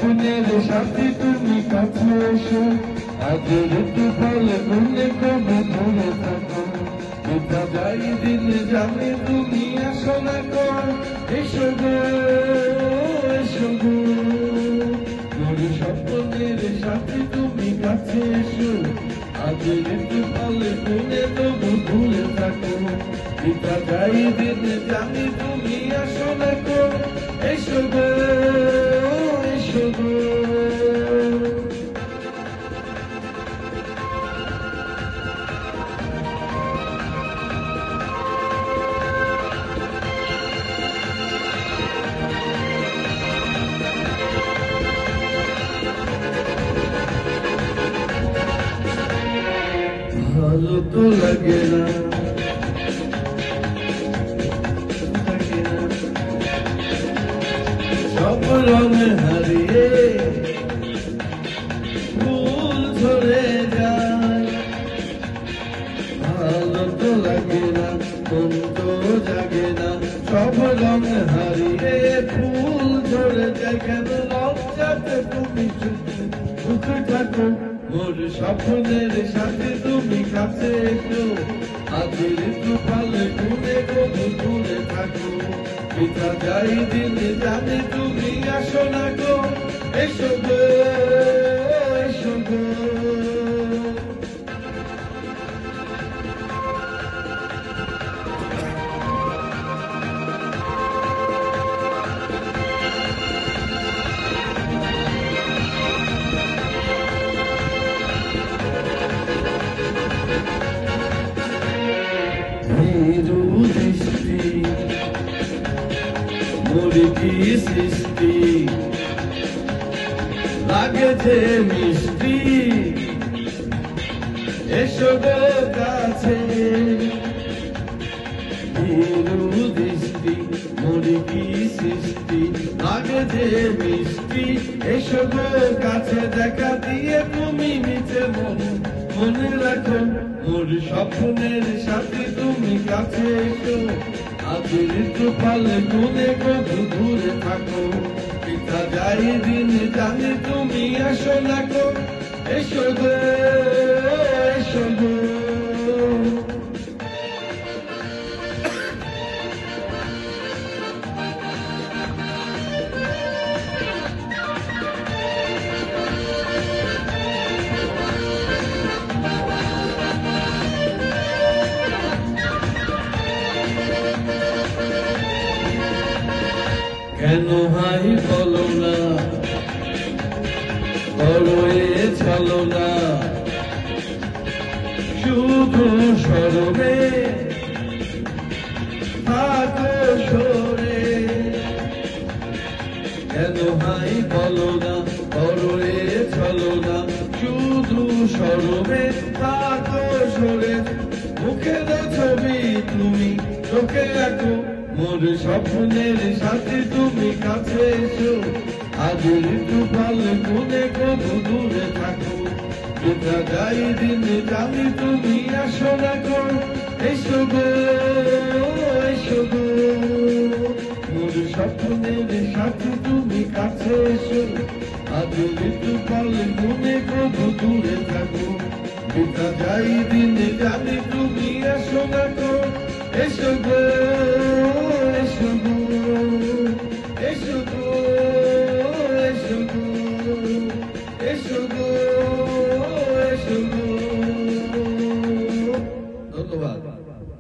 স্বপ্নের সাথী তুমি কাছে এসো, আজের একটু ফলে মনে কবে ধরে থাকো। এটা যাই দিন জানে তুমি আসো না কর, এসো গো এসো গো। মোর স্বপ্নের সাথী তুমি কাছে এসো, আজের একটু ফলে মনে কবে ধরে থাকো। এটা যাই দিন জানে তুমি আসো না কর, এসো গো এসো গো। ভালো তো লাগে না, সব রঙ হারিয়ে ফুল ঝরে যায়। ভালো তো লাগে না, মন তো জাগে না, সব রঙ হারিয়ে ফুল ঝরে যায়। কেন লজ্জাতে তুমি সুখ থাকো, মোর স্বপ্নের সাথে তুমি কাছে এসো, আজের তুফালে ঘুরে ঘুরে ঘুরে থাকো। পিতা যাই দিন জানে তুমি আসো না গো, এসো গো এসো গো। ভীরু দৃষ্টি মুরগি সৃষ্টি লাগে যে মিষ্টি, এসো গো কাছে। ভীরু দৃষ্টি মুরগি সৃষ্টি লাগে যে মিষ্টি, এসো গো কাছে। দেখা দিয়ে তুমি নিচে মনে রাখো, মোর স্বপ্নের সাথে তুমি কাছে এসো, আজের তুফালে গুনে কবু দূরে থাকো। পিতা যাই দিন জানে তুমি আসো না গো, এসো গো এসো গো। কেন হাই বলো না, করো এ চলো না, শুধু স্মরণে থাকো সরে। কেন হাই বলো না, করো এ চলো না, শুধু স্মরণে থাকো সরে। মুখের ছবি তুমি চোখে রাখো, মোর স্বপ্নের সাথে তুমি কাছে এসো, আজের তুফাল গুনে কবু দূরে থাকো। পিতা যাই দিন জানি তুমি আসো না গো, এসো গো এসো গো। মোর স্বপ্নের সাথে তুমি কাছে এসো, আজের তুফাল গুনে কবু দূরে থাকো। পিতা যাই দিন জানি তুমি আসো না গো, এসো গো।